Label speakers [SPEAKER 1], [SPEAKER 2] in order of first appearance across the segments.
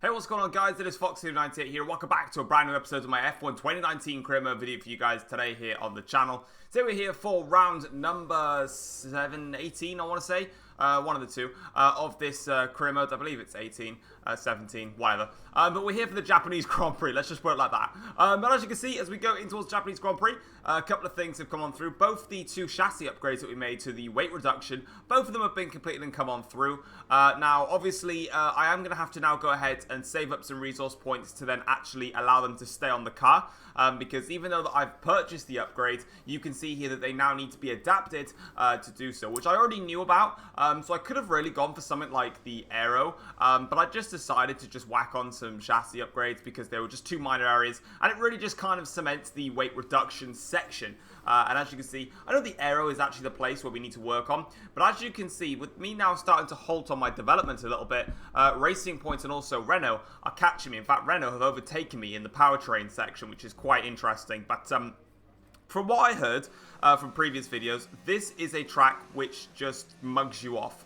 [SPEAKER 1] Hey, what's going on, guys? It is Fox98 here. Welcome back to a brand new episode of my F1 2019 career mode video for you guys today here on the channel. Today we're here for round number 18, I want to say. One of the two of this career mode. I believe it's 18, 17, whatever. But we're here for the Japanese Grand Prix. Let's just put it like that. But as you can see, as we go in towards Japanese Grand Prix, a couple of things have come on through. Both the two chassis upgrades that we made to the weight reduction, both of them have been completed and come on through. Now, obviously, I am going to have to now go ahead and save up some resource points to then actually allow them to stay on the car. Because even though that I've purchased the upgrade, you can see here that they now need to be adapted to do so, which I already knew about. So I could have really gone for something like the aero, but I just decided to just whack on some chassis upgrades because they were just two minor areas, and it really just kind of cements the weight reduction section. And as you can see, I know the aero is actually the place where we need to work on, but as you can see, with me now starting to halt on my development a little bit, Racing Point and also Renault are catching me. In fact, Renault have overtaken me in the powertrain section, which is quite interesting. But from what I heard from previous videos, this is a track which just mugs you off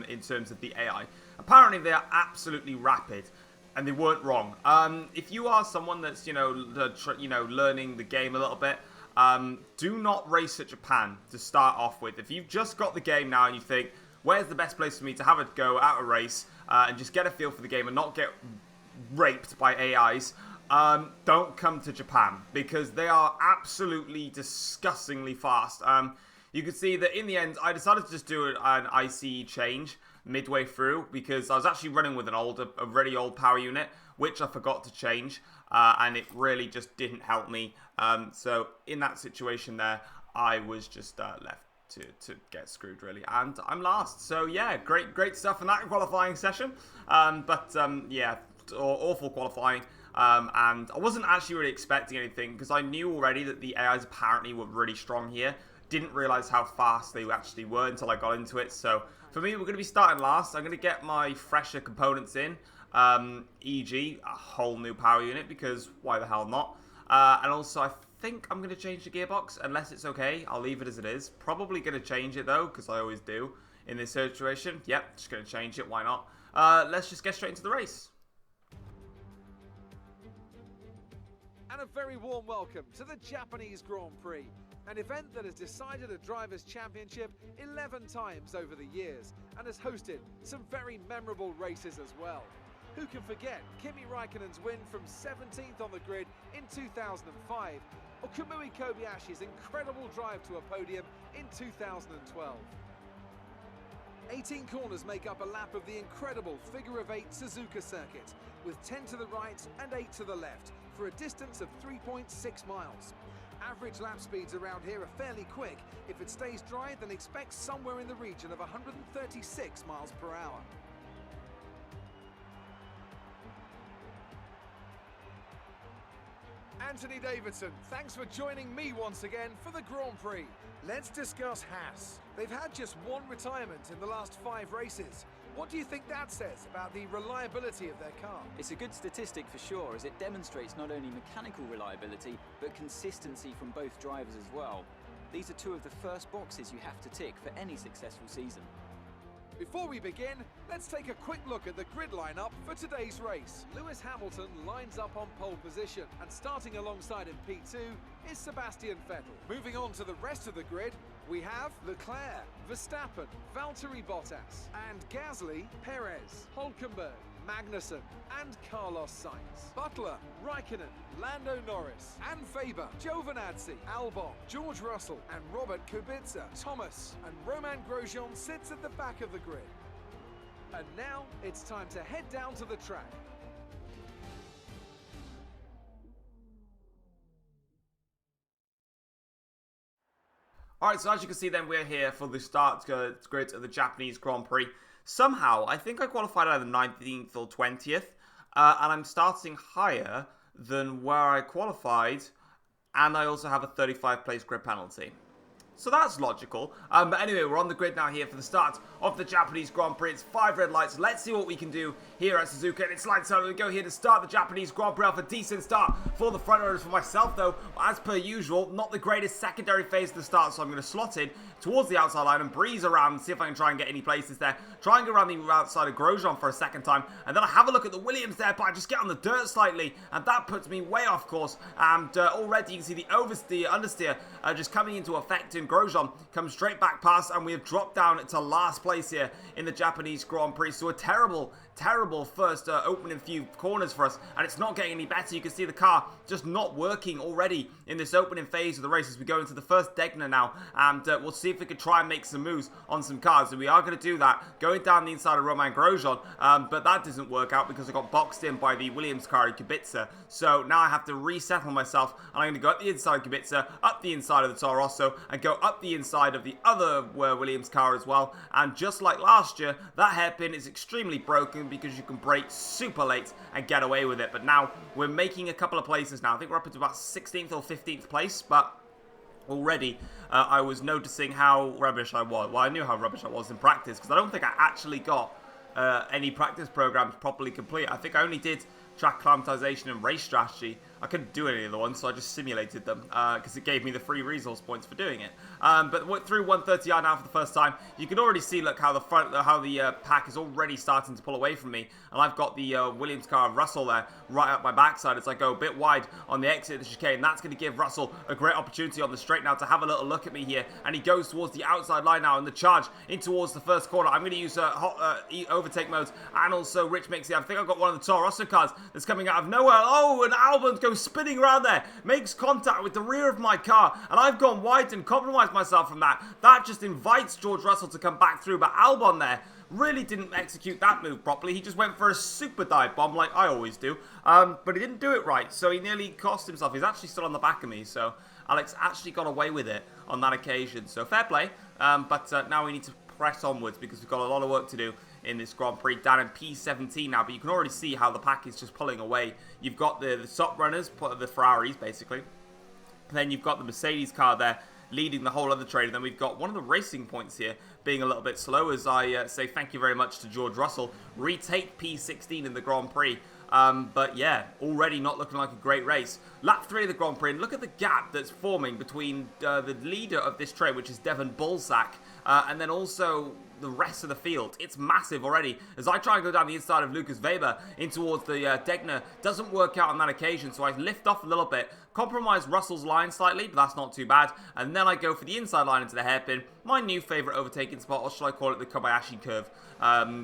[SPEAKER 1] in terms of the AI. Apparently, they are absolutely rapid. And they weren't wrong. If you are someone that's, learning the game a little bit, do not race at Japan to start off with. If you've just got the game now and you think, where's the best place for me to have a go at a race and just get a feel for the game and not get raped by AIs, don't come to Japan because they are absolutely disgustingly fast. You can see that in the end, I decided to just do an ICE change midway through because I was actually running with a really old power unit, which I forgot to change, and it really just didn't help me. So in that situation there, I was just left to get screwed, really, and I'm last. So yeah, great stuff in that qualifying session. Yeah, awful qualifying. And I wasn't actually really expecting anything because I knew already that the AIs apparently were really strong here. Didn't realize how fast they actually were until I got into it. So for me, we're going to be starting last. I'm going to get my fresher components in, e.g. a whole new power unit because why the hell not? And also I think I'm going to change the gearbox unless it's okay. I'll leave it as it is. Probably going to change it though because I always do in this situation. Yep, just going to change it. Why not? Let's just get straight into the race.
[SPEAKER 2] And a very warm welcome to the Japanese Grand Prix, an event that has decided a Drivers' Championship 11 times over the years and has hosted some very memorable races as well. Who can forget Kimi Raikkonen's win from 17th on the grid in 2005, or Kamui Kobayashi's incredible drive to a podium in 2012. 18 corners make up a lap of the incredible figure-of-8 Suzuka circuit, with 10 to the right and 8 to the left, for a distance of 3.6 miles. Average lap speeds around here are fairly quick. If it stays dry, then expect somewhere in the region of 136 miles per hour. Anthony Davidson, thanks for joining me once again for the Grand Prix. Let's discuss Haas. They've had just one retirement in the last 5 races. What do you think that says about the reliability of their car?
[SPEAKER 3] It's a good statistic for sure, as it demonstrates not only mechanical reliability, but consistency from both drivers as well. These are two of the first boxes you have to tick for any successful season.
[SPEAKER 2] Before we begin, let's take a quick look at the grid lineup for today's race. Lewis Hamilton lines up on pole position, and starting alongside in P2 is Sebastian Vettel. Moving on to the rest of the grid, we have Leclerc, Verstappen, Valtteri Bottas, and Gasly, Perez, Hülkenberg, Magnussen, and Carlos Sainz. Butler, Raikkonen, Lando Norris, and Faber, Giovinazzi, Albon, George Russell, and Robert Kubica. Thomas and Romain Grosjean sits at the back of the grid. And now it's time to head down to the track.
[SPEAKER 1] Alright, so as you can see then, we're here for the start grid of the Japanese Grand Prix. Somehow, I think I qualified either 19th or 20th, and I'm starting higher than where I qualified, and I also have a 35 place grid penalty. So that's logical. But anyway, we're on the grid now here for the start of the Japanese Grand Prix. It's 5 red lights. Let's see what we can do here at Suzuka. And it's lights out. We go here to start the Japanese Grand Prix off a decent start for the front runners. For myself, though, as per usual, not the greatest secondary phase to the start. So I'm going to slot in towards the outside line and breeze around and see if I can try and get any places there. Try and go around the outside of Grosjean for a second time. And then I have a look at the Williams there, but I just get on the dirt slightly. And that puts me way off course. And already you can see the oversteer, understeer just coming into effect. And Grosjean comes straight back past. And we have dropped down to last place here in the Japanese Grand Prix. So a terrible first opening few corners for us, and it's not getting any better. You can see the car just not working already in this opening phase of the race as we go into the first Degner now, and we'll see if we can try and make some moves on some cars, and we are going to do that going down the inside of Romain Grosjean, but that doesn't work out because I got boxed in by the Williams car in Kubica. So now I have to resettle myself, and I'm going to go up the inside of Kubica, up the inside of the Toro Rosso, and go up the inside of the other Williams car as well. And just like last year, that hairpin is extremely broken because you can brake super late and get away with it. But now we're making a couple of places now. I think we're up into about 16th or 15th place, but already I was noticing how rubbish I was. Well, I knew how rubbish I was in practice because I don't think I actually got any practice programs properly complete. I think I only did track climatization and race strategy. I couldn't do any of the ones, so I just simulated them because it gave me the free resource points for doing it. But through 130R now for the first time, you can already see, look, how the pack is already starting to pull away from me, and I've got the Williams car of Russell there right up my backside as I go a bit wide on the exit of the chicane. That's going to give Russell a great opportunity on the straight now to have a little look at me here, and he goes towards the outside line now in the charge in towards the first corner. I'm going to use overtake modes and also Rich Mix here. I think I've got one of the Toro Rosso cars that's coming out of nowhere. Oh, and Albon goes spinning around there, makes contact with the rear of my car, and I've gone wide and compromised myself from that. That just invites George Russell to come back through, but Albon there really didn't execute that move properly. He just went for a super dive bomb like I always do, but he didn't do it right, so he nearly cost himself. He's actually still on the back of me, so Alex actually got away with it on that occasion, so fair play. But now we need to press onwards because we've got a lot of work to do in this Grand Prix down in P17 now, but you can already see how the pack is just pulling away. You've got the top runners, the Ferraris basically, and then you've got the Mercedes car there leading the whole other trade, and then we've got one of the Racing Points here being a little bit slow as I say thank you very much to George Russell. Retake P16 in the Grand Prix. But yeah, already not looking like a great race. Lap 3 of the Grand Prix, and look at the gap that's forming between the leader of this trade, which is Devon Bulsack, and then also the rest of the field. It's massive already. As I try and go down the inside of Lucas Weber in towards the Degner, doesn't work out on that occasion, so I lift off a little bit, compromise Russell's line slightly, but that's not too bad, and then I go for the inside line into the hairpin, my new favourite overtaking spot, or shall I call it the Kobayashi curve,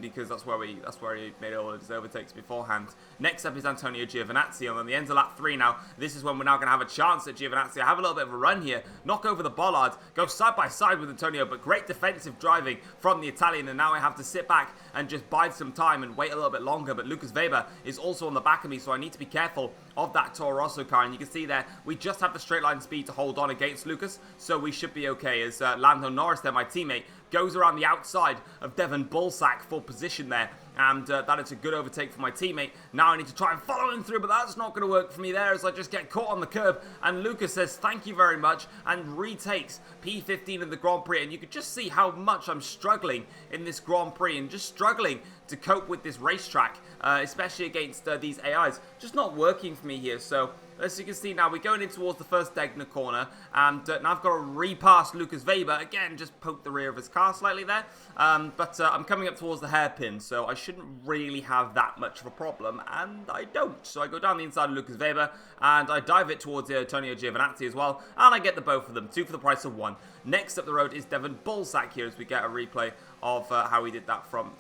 [SPEAKER 1] because that's where he made all of his overtakes beforehand. Next up is Antonio Giovinazzi, and on the end of lap 3 now, this is when we're now going to have a chance at Giovinazzi. I have a little bit of a run here, knock over the bollard, go side by side with Antonio, but great defensive driving from the Italian, and now I have to sit back and just bide some time and wait a little bit longer, but Lucas Weber is also on the back of me, so I need to be careful of that Toro Rosso car, and you can see there, we just have the straight line speed to hold on against Lucas, so we should be okay as Lando Norris there, my teammate, goes around the outside of Devon Bulsack for position there, and that is a good overtake for my teammate. Now I need to try and follow him through, but that's not going to work for me there as I just get caught on the curb, and Lucas says thank you very much and retakes P15 in the Grand Prix, and you could just see how much I'm struggling in this Grand Prix and just struggling to cope with this racetrack, especially against these AIs. Just not working for me here, so as you can see now, we're going in towards the first Degner corner, and now I've got to repass Lucas Weber. Again, just poke the rear of his car slightly there, but I'm coming up towards the hairpin, so I shouldn't really have that much of a problem, and I don't. So I go down the inside of Lucas Weber, and I dive it towards Antonio Giovinazzi as well, and I get the both of them, 2 for the price of 1. Next up the road is Devon Bulsack here as we get a replay of how he did that from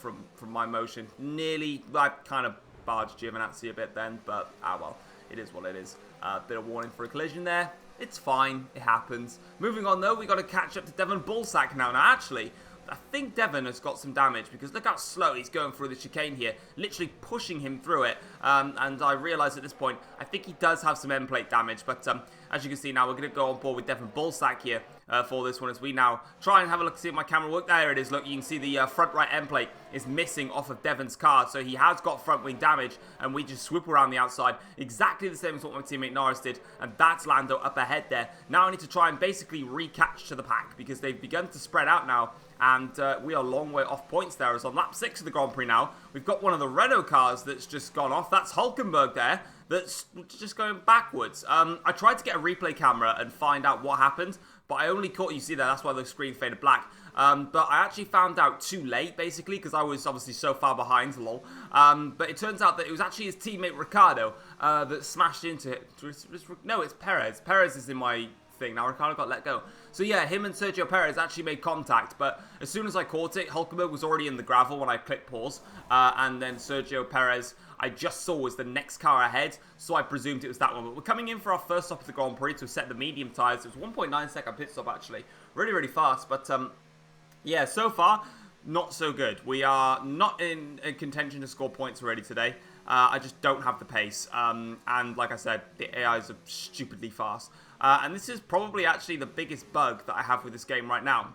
[SPEAKER 1] my motion. Nearly, I kind of barged Giovinazzi a bit then, but well. It is what it is. Bit of warning for a collision there. It's fine. It happens. Moving on, though, we got to catch up to Devon Bulsack now. Now, actually, I think Devon has got some damage because look how slow he's going through the chicane here, literally pushing him through it. And I realise at this point, I think he does have some end plate damage. But as you can see now, we're going to go on board with Devon Bullsack here for this one as we now try and have a look, see if my camera works. There it is. Look, you can see the front right end plate is missing off of Devon's car. So he has got front wing damage and we just swoop around the outside. Exactly the same as what my teammate Norris did. And that's Lando up ahead there. Now I need to try and basically recatch to the pack because they've begun to spread out now. And we are a long way off points there. As on lap 6 of the Grand Prix now, we've got one of the Renault cars that's just gone off. That's Hulkenberg there. That's just going backwards. I tried to get a replay camera and find out what happened, but I only caught, you see there, that's why the screen faded black. But I actually found out too late, basically, because I was obviously so far behind, lol. But it turns out that it was actually his teammate Ricardo that smashed into it. No, it's Perez. Perez is in my thing. Now Ricardo got let go. So yeah, him and Sergio Perez actually made contact, but as soon as I caught it, Hulkenberg was already in the gravel when I clicked pause, and then Sergio Perez I just saw was the next car ahead, so I presumed it was that one. But we're coming in for our first stop of the Grand Prix to set the medium tyres. It was 1.9 second pit stop actually, really fast, but yeah, so far not so good. We are not in contention to score points already today. I just don't have the pace, and like I said, the AIs are stupidly fast. And this is probably actually the biggest bug that I have with this game right now.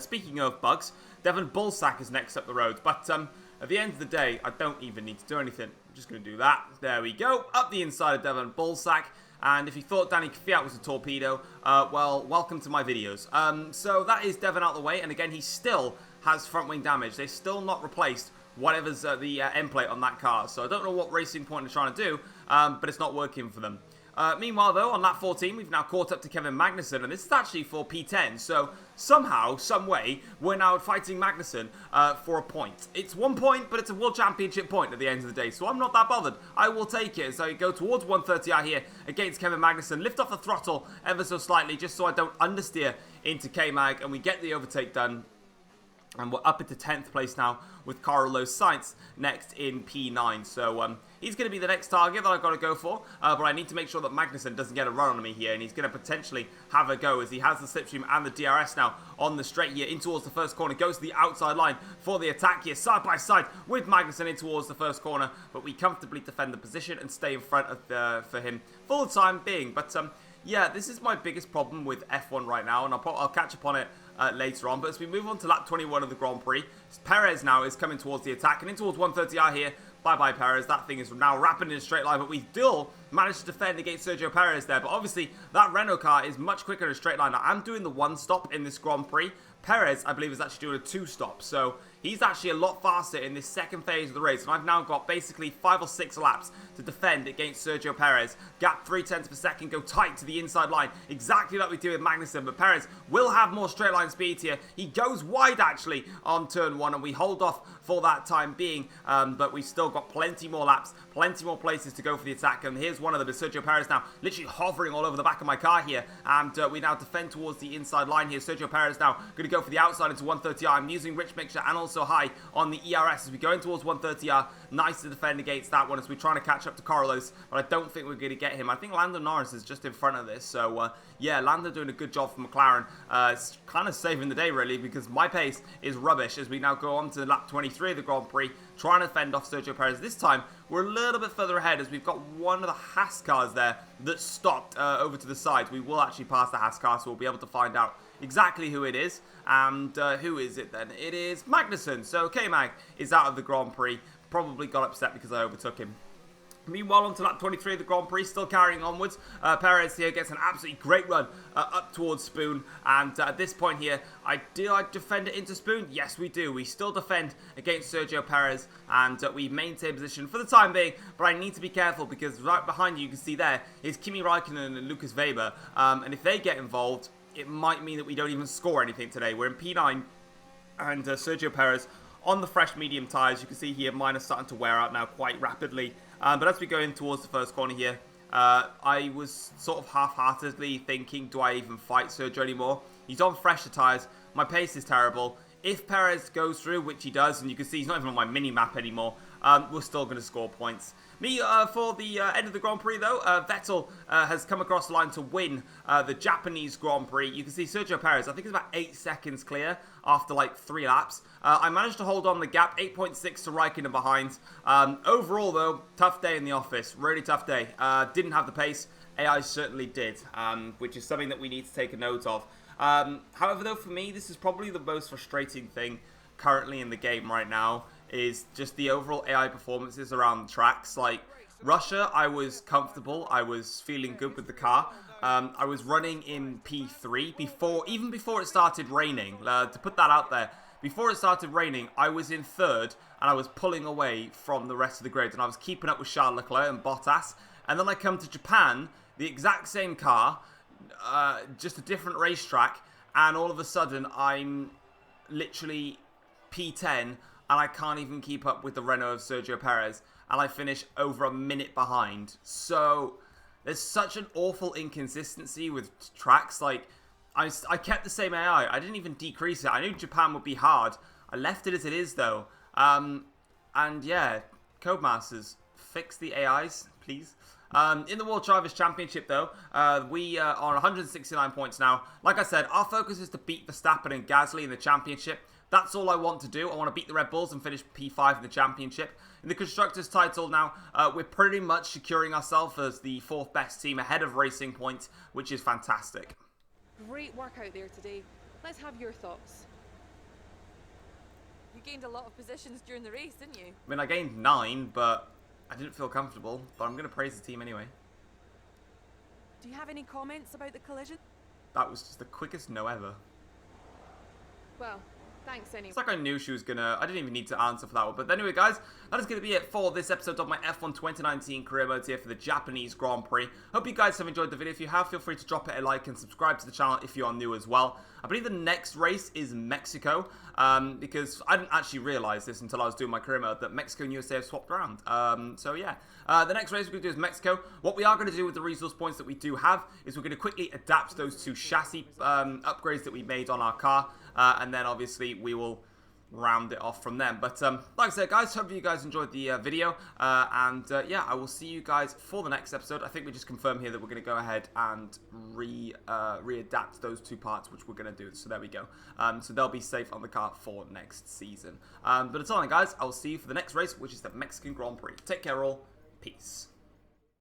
[SPEAKER 1] Speaking of bugs, Devon Bullsack is next up the road, but at the end of the day, I don't even need to do anything. I'm just going to do that. There we go, up the inside of Devon Bullsack. And if you thought Danny Kvyat was a torpedo, well, welcome to my videos. So that is Devon out the way, and again, he still has front wing damage. They've still not replaced whatever's the end plate on that car. So I don't know what Racing Point are trying to do, but it's not working for them. Meanwhile, though, on lap 14, we've now caught up to Kevin Magnussen, and this is actually for P10, so somehow, some way, we're now fighting Magnussen for a point. It's 1 point, but it's a World Championship point at the end of the day, so I'm not that bothered. I will take it. So you go towards 130R here against Kevin Magnussen, lift off the throttle ever so slightly, just so I don't understeer into K-Mag, and we get the overtake done. And we're up into 10th place now with Carlos Sainz next in P9. So he's going to be the next target that I've got to go for. But I need to make sure that Magnussen doesn't get a run on me here. And he's going to potentially have a go as he has the slipstream and the DRS now on the straight here in towards the first corner. Goes to the outside line for the attack here. Side by side with Magnussen in towards the first corner. But we comfortably defend the position and stay in front of for him for the time being. But yeah, this is my biggest problem with F1 right now. And I'll catch up on it later on. But as we move on to lap 21 of the Grand Prix, Perez now is coming towards the attack and in towards 130R here. Bye-bye, Perez. That thing is now rapid in a straight line, but we still managed to defend against Sergio Perez there. But obviously, that Renault car is much quicker in a straight line. Now, I'm doing the 1-stop in this Grand Prix. Perez, I believe, is actually doing a 2-stop. So he's actually a lot faster in this second phase of the race. And I've now got basically 5 or 6 laps to defend against Sergio Perez. Gap 0.3 per second, go tight to the inside line. Exactly like we do with Magnussen. But Perez will have more straight line speed here. He goes wide, actually, on turn 1. And we hold off for that time being. But we've still got plenty more laps, plenty more places to go for the attack. And here's one of them, is Sergio Perez now literally hovering all over the back of my car here. And we now defend towards the inside line here. Sergio Perez now going to go for the outside into 130R. I'm using rich mixture and also high on the ERS as we go in towards 130R. Nice to defend against that one as we're trying to catch up to Carlos, but I don't think we're going to get him. I think Lando Norris is just in front of this. So yeah, Lando doing a good job for McLaren. It's kind of saving the day really, because my pace is rubbish as we now go on to lap 23 of the Grand Prix, trying to fend off Sergio Perez. This time we're a little bit further ahead as we've got one of the Haas cars there that stopped over to the side. We will actually pass the Haas car, so we'll be able to find out exactly who it is. And who is it then? It is Magnussen. So K-Mag is out of the Grand Prix. Probably got upset because I overtook him. Meanwhile, on to lap 23 of the Grand Prix, still carrying onwards. Perez here gets an absolutely great run up towards Spoon. And at this point here, did I defend it into Spoon? Yes, we do. We still defend against Sergio Perez. And we maintain position for the time being. But I need to be careful because right behind you can see there is Kimi Raikkonen and Lucas Weber. And if they get involved, it might mean that we don't even score anything today. We're in P9 and Sergio Perez on the fresh medium tyres. You can see here mine are starting to wear out now quite rapidly. But as we go in towards the first corner here, I was sort of half-heartedly thinking, do I even fight Sergio anymore? He's on fresher tyres. My pace is terrible. If Perez goes through, which he does, and you can see he's not even on my mini-map anymore, we're still going to score points. Me, for the end of the Grand Prix, though, Vettel has come across the line to win the Japanese Grand Prix. You can see Sergio Perez, I think it's about 8 seconds clear after like 3 laps. I managed to hold on the gap, 8.6 to Raikkonen behind. Overall, though, tough day in the office. Really tough day. Didn't have the pace. AI certainly did, which is something that we need to take a note of. However, though, for me, this is probably the most frustrating thing currently in the game right now, is just the overall AI performances around the tracks. Like, Russia, I was comfortable. I was feeling good with the car. I was running in P3 even before it started raining. To put that out there, before it started raining, I was in 3rd, and I was pulling away from the rest of the grid, and I was keeping up with Charles Leclerc and Bottas. And then I come to Japan, the exact same car, just a different racetrack, and all of a sudden I'm literally P10, and I can't even keep up with the Renault of Sergio Perez, and I finish over a minute behind. So there's such an awful inconsistency with tracks. Like, I kept the same AI. I didn't even decrease it. I knew Japan would be hard. I left it as it is, though. And yeah, Codemasters, fix the AIs, please. In the World Drivers' Championship, though, we are on 169 points now. Like I said, our focus is to beat Verstappen and Gasly in the championship. That's all I want to do. I want to beat the Red Bulls and finish P5 in the championship. In the Constructors' title now, we're pretty much securing ourselves as the 4th best team ahead of Racing Point, which is fantastic.
[SPEAKER 4] Great work out there today. Let's have your thoughts.
[SPEAKER 5] You gained a lot of positions during the race, didn't you?
[SPEAKER 1] I mean, I gained 9, but I didn't feel comfortable. But I'm going to praise the team anyway.
[SPEAKER 5] Do you have any comments about the collision?
[SPEAKER 1] That was just the quickest no ever.
[SPEAKER 4] Well, thanks anyway.
[SPEAKER 1] It's like I knew she was gonna... I didn't even need to answer for that one. But anyway, guys, that is going to be it for this episode of my F1 2019 career modes here for the Japanese Grand Prix. Hope you guys have enjoyed the video. If you have, feel free to drop it a like and subscribe to the channel if you are new as well. I believe the next race is Mexico, because I didn't actually realise this until I was doing my career mode, that Mexico and USA have swapped around. So yeah, the next race we're going to do is Mexico. What we are going to do with the resource points that we do have is we're going to quickly adapt those 2 chassis upgrades that we made on our car, and then obviously we will round it off from them. But like I said, guys, hope you guys enjoyed the video, and yeah, I will see you guys for the next episode. I think we just confirmed here that we're going to go ahead and readapt those 2 parts, which we're going to do. So there we go. So they'll be safe on the car for next season. But until then, guys, I will see you for the next race, which is the Mexican Grand Prix. Take care all. Peace.